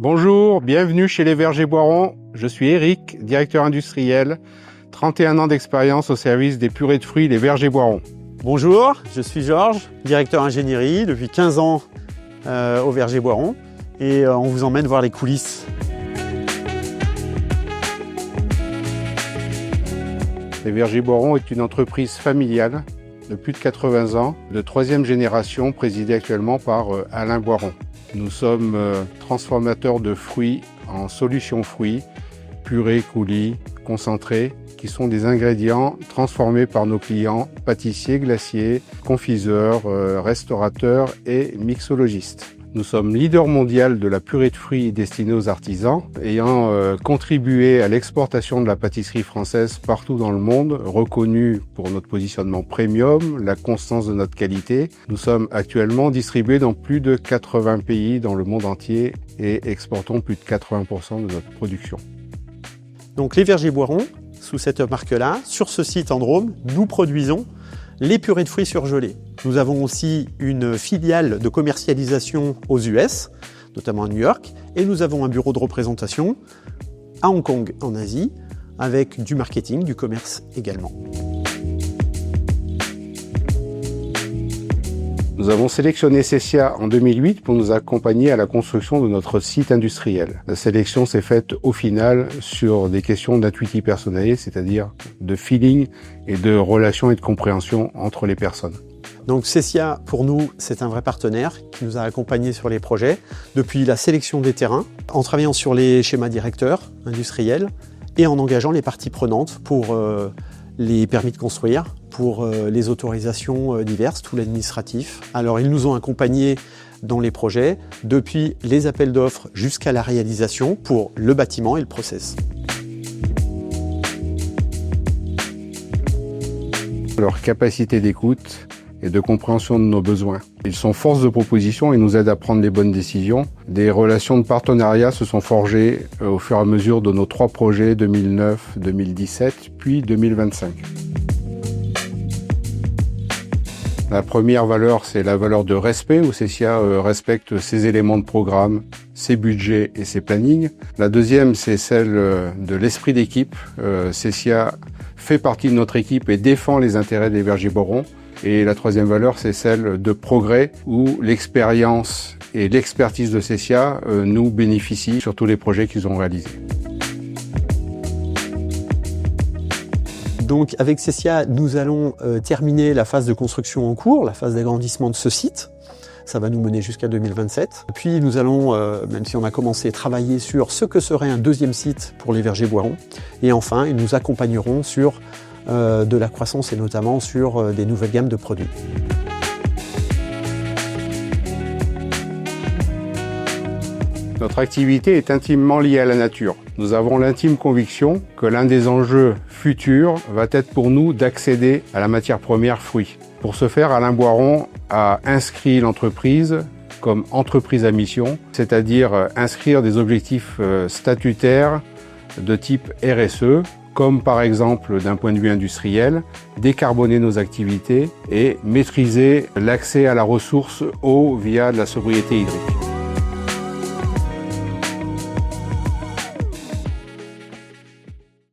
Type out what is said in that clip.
Bonjour, bienvenue chez les Vergers Boiron. Je suis Eric, directeur industriel, 31 ans d'expérience au service des purées de fruits Les Vergers Boiron. Bonjour, je suis Georges, directeur ingénierie depuis 15 ans au Vergers Boiron et on vous emmène voir les coulisses. Les Vergers Boiron est une entreprise familiale de plus de 80 ans, de troisième génération, présidée actuellement par Alain Boiron. Nous sommes transformateurs de fruits en solutions fruits, purées, coulis, concentrés, qui sont des ingrédients transformés par nos clients pâtissiers, glaciers, confiseurs, restaurateurs et mixologistes. Nous sommes leader mondial de la purée de fruits destinée aux artisans, ayant contribué à l'exportation de la pâtisserie française partout dans le monde, reconnue pour notre positionnement premium, la constance de notre qualité. Nous sommes actuellement distribués dans plus de 80 pays dans le monde entier et exportons plus de 80% de notre production. Donc les Vergers Boiron, sous cette marque-là, sur ce site en Drôme, nous produisons les purées de fruits surgelées. Nous avons aussi une filiale de commercialisation aux US, notamment à New York, et nous avons un bureau de représentation à Hong Kong, en Asie, avec du marketing, du commerce également. Nous avons sélectionné Cessia en 2008 pour nous accompagner à la construction de notre site industriel. La sélection s'est faite au final sur des questions d'intuitive personnalité, c'est-à-dire de feeling et de relation et de compréhension entre les personnes. Donc Cessia, pour nous, c'est un vrai partenaire qui nous a accompagnés sur les projets depuis la sélection des terrains, en travaillant sur les schémas directeurs industriels et en engageant les parties prenantes pour les permis de construire, pour les autorisations diverses, tout l'administratif. Alors ils nous ont accompagnés dans les projets, depuis les appels d'offres jusqu'à la réalisation pour le bâtiment et le process. Leur capacité d'écoute et de compréhension de nos besoins. Ils sont force de proposition et nous aident à prendre les bonnes décisions. Des relations de partenariat se sont forgées au fur et à mesure de nos 3 projets 2009, 2017, puis 2025. La première valeur, c'est la valeur de respect, où Cessia respecte ses éléments de programme, ses budgets et ses plannings. La deuxième, c'est celle de l'esprit d'équipe. Cessia fait partie de notre équipe et défend les intérêts des Vergers Boiron. Et la troisième valeur, c'est celle de progrès, où l'expérience et l'expertise de Cessia nous bénéficient sur tous les projets qu'ils ont réalisés. Donc avec Cessia, nous allons terminer la phase de construction en cours, la phase d'agrandissement de ce site. Ça va nous mener jusqu'à 2027. Puis nous allons, même si on a commencé, travailler sur ce que serait un deuxième site pour les Vergers Boiron. Et enfin, ils nous accompagneront sur de la croissance et notamment sur des nouvelles gammes de produits. Notre activité est intimement liée à la nature. Nous avons l'intime conviction que l'un des enjeux futurs va être pour nous d'accéder à la matière première fruits. Pour ce faire, Alain Boiron a inscrit l'entreprise comme entreprise à mission, c'est-à-dire inscrire des objectifs statutaires de type RSE, comme par exemple d'un point de vue industriel, décarboner nos activités et maîtriser l'accès à la ressource eau via de la sobriété hydrique.